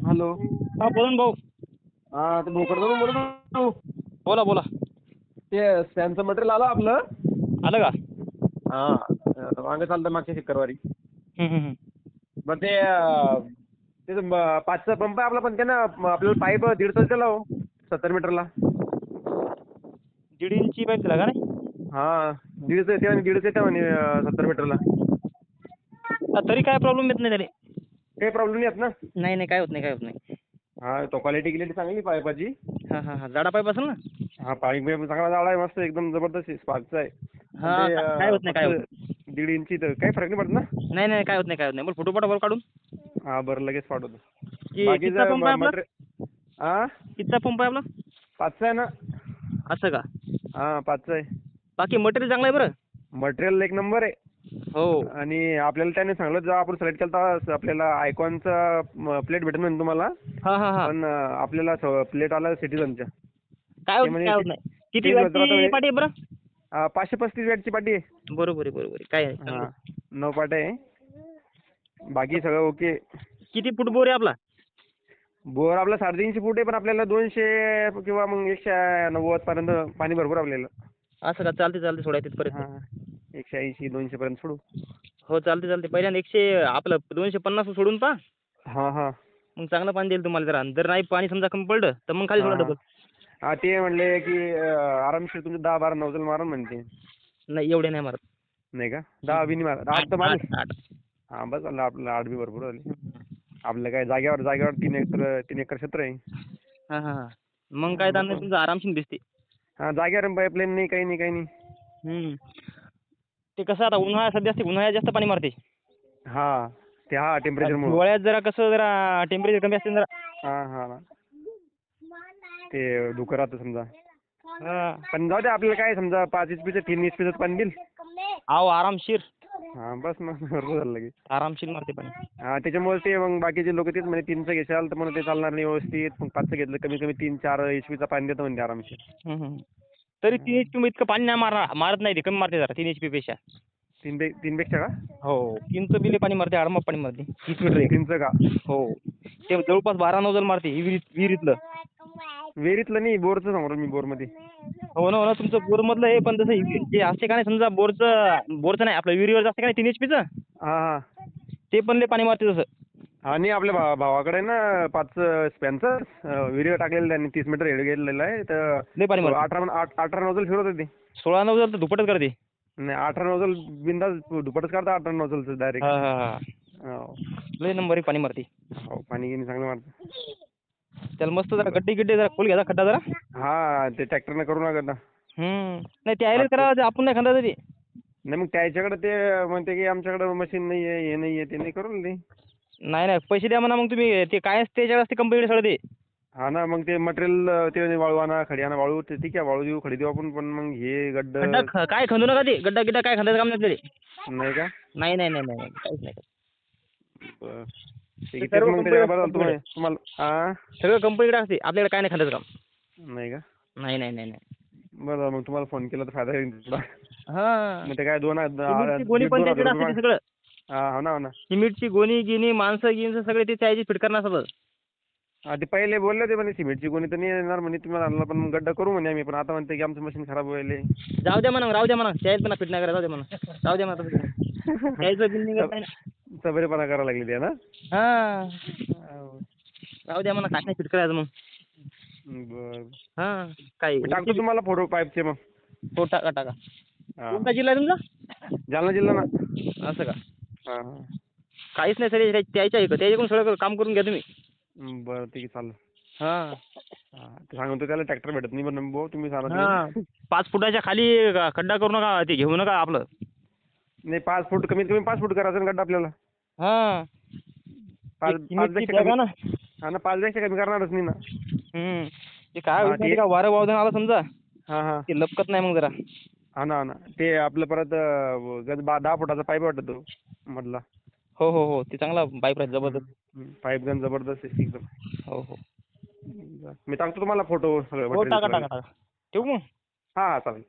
Hello. हा बोला ना भाऊ. हा ते भोकरदन बोलत होतो. बोला बोला. ते स्टॅनचं मटेरियल आलं आपलं. आलं का? हा वांग चालतं मागच्या शुक्रवारी. हम्म. मग ते ते 5चा पंप आहे आपला, पण त्यानं आपल्याला पाईप 1.5 दिला हो 70 मीटरला. 1.5 इंची पाईप दिला का नाही? हा 1.5 येते आणि 1.5 येते म्हणे 70 मीटरला. तरी काय प्रॉब्लेम येत नाही त्याने. काही प्रॉब्लेम नाही येत ना. नाही काय होत नाही, काय होत नाही. हा तो क्वालिटी गिलिटी चांगली पाईपाची. हा जाडा पाईप असेल ना? हा पाईप चांगला जाडा आहे, मस्त एकदम जबरदस्त स्पार्कचा आहे. पण हा ते काय होत नाही, काय फक्त होत नाही. 1.5 इंची तर काही फरक नाही पडत ना. नाही काय होत नाही, काय होत नाही. बरं फोटो पाठवा काढून. हा बरं लगेच पाठवतो. कितीचा पंप बाकीचं आहे आपला? मटेरियल हा कितीचा पंप आहे आपला? 5चा आहे ना. असं का? हा 5चा आहे. बाकी मटेरियल चांगलं आहे बरं. मटेरियल एक नंबर आहे. हो. आणि आपल्याला त्याने सांगलं जेव्हा आपण सिलेक्ट केलं आपल्याला आयकॉनचा प्लेट भेटेल म्हणजे तुम्हाला. हा. पण आपल्याला प्लेट आला सिटीजनच्या. काय ते होत म्हणजे काय होत नाही. किती तेच म्हणत राहतं वॅटची म्हणजे पाटी आहे बरं? 535 वॅटची पाटी आहे. बरोबर आहे. काय आहे? हा 9 पाट्या आहे. बाकी सगळं ओके. किती फूट बोर आहे आपला? बोर आपला 350 फूट आहे, पण आपल्याला 200 किंवा मग 190 पर्यंत पाणी भरपूर आपल्याला. असं का? चालते सोडा तिथपर्यंत. हा 180-200 पर्यंत सोडू. हो चालते. पहिल्यांदा 100 आपलं 250 सोडून पहा. हा. मग चांगलं पाणी देईल तुम्हाला जरा. जर नाही पाणी समजा कमी पडलं तर मग खाली सोडा डबल. हा ते म्हणले की आरामशीर तुमचे 10-12 नौजल मारा म्हणते. नाही एवढे नाही मारत. नाही का? 10 बी नाही मारा. 8 तर 8. मारले. हा बस आपलं 8 बी भरपूर झाले. आपलं काय जागेवर 3 एकर क्षेत्र आहे. हा. मग काय ताण नाही तुमचं, आरामशीर दिसते. हा जागेवर पाईपलाईन नाही, काही नाही. ते कसं आता उन्हाळ्यात जास्त पाणी मारते. हा ते टेम्परेचरमुळं. हिवाळ्यात जरा टेम्परेचर कमी असते जरा. हा ते धुकं राहतं समजा. हा. पण जाऊ दे आपल्याला काय समजा 5 HP 3 HP पाणी देईल. आहो आरामशीर. हा बस मग भरपूर झालं लगेच. आरामशीर मारते पाणी. हा त्याच्यामुळे ते मग बाकीचे लोक तेच म्हणजे 3चं घेशाल तर म्हणून ते चालणार नाही व्यवस्थित. मग 5चं घेतलं कमी 3-4 HP पाणी देतं म्हणजे आरामशीर. तरी 3 HP इतकं पाणी नाही मारत नाही ते, कमी मारते जरा 3 HP पेक्षा. 3 पेक्षा का? हो 3चं बिले पाणी मारते, आडमाप पाणी मारते. 30 मीटर आहे. 3चं का? हो ते जवळपास 12 नौजल मारते विहिरीतलं. विहिरीतलं नाही, बोरचं सांगतो मी, बोरमध्ये. हो ना तुमचं बोरमधलं आहे, पण तसं जे असते का नाही समजा बोरचं नाही, आपलं विहिरीवर असते का नाही 3 HP हा ते पण लय पाणी मारते तसं. आणि आपल्या भावाकडे ना 5 स्पॅनचं विहिरीवर टाकलेलं त्यांनी 30 मीटर हेड गेलेलं आहे तर लय पाणी मारते. 18 नौजल फिरवत होते. 16 नौजल तर दुपटच करते. नाही 18 नौजल बिंदास दुपटच काढता 18 नौजलचं डायरेक्ट. हा. लय नंबर पाणी मारते. हो पाणी गिनी चांगलं मारतं. त्याला मस्त जरा गड्डे जरा खोल घ्यायचा खड्डा जरा. हा ते ट्रॅक्टरनं करू नका ना. नाही ते आयलेच करावं, आपण नाही खंदा तरी. नाही मग त्याच्याकडे ते म्हणते की आमच्याकडे मशीन नाही आहे, हे नाही आहे, ते नाही करून दे. नाही पैसे द्या म्हणा मग तुम्ही. ते काय त्याच्यावर असते कंपनीकडे सगळं ते. हा ना मग ते मटेरियल ते वाळू आणा, खडी आणा. वाळू ते ठीक आहे, वाळू देऊ, खडी देऊ आपण, पण मग हे खड्डा काय खंदू नका ते. गड्डा काय खंदायचं काम नाही ते. नाही का? नाही काहीच नाही. बरं ठीक आहे. तेच मग त्याच्याबद्दल तुम्हाला सगळं कंपनीकडे असते, आपल्याकडे काय नाही खंदायचं काम. नाही का? नाही. बरं मग तुम्हाला फोन केला तर फायदा होईल तुला. हा मग ते काय गोणी पण त्याच्याकडे असते ते सगळं. हो ना. सिमेंटची गोणी गिनी माणसं सगळे ते त्याची फिट करणार सगळं. ते पहिले बोलले होते म्हणे सिमेंटची गोणी तर नाही येणार म्हणे तुम्हाला आणला, पण गड्डा करू म्हणे आम्ही. पण आता म्हणते की आमचं मशीन खराब व्हायले. राहू द्या म्हणा त्याच पण फिट नाही करा. राहू द्या म्हणा त्याचं बिल निघत नाही ना. सबरेपणा करायला लागली ते ना. हा राहू द्या म्हणा, काय नाही फिट करायचं मग. बरं काय टाकतो तुम्हाला फोटो पाईपचे मग. हो टाका. कोणता जिल्हा आहे तुमचा? जालना जिल्हा ना. असं का? हा काहीच नाही सर, त्याच्याकडून सगळं काम करून घ्या तुम्ही. बरं ठीक आहे चालेल. हा ते सांगतो त्याला ट्रॅक्टर भेटत नाही पण भाऊ तुम्ही सांगा. 5 फुटाच्या खाली खड्डा करू नका, ते घेऊ नका आपलं. नाही 5 फूट कमीत कमी 5 फूट करायचं ना गड्डा आपल्याला. 5पेक्षा कमी. हा ना 5पेक्षा कमी करणारच नाही ना. ते काय होईल का, वारं वावदान आला समजा ते लपकत नाही मग जरा. हा ना ते आपलं परत 10 फुटाचा पाईप वाटत तो मधला. हो ते चांगला पाईप आहे, जबरदस्त. पाईप गन जबरदस्त आहे एकदम. हो मी टाकतो तुम्हाला फोटो सगळं. टाका. ठेवू मग. हा चालेल.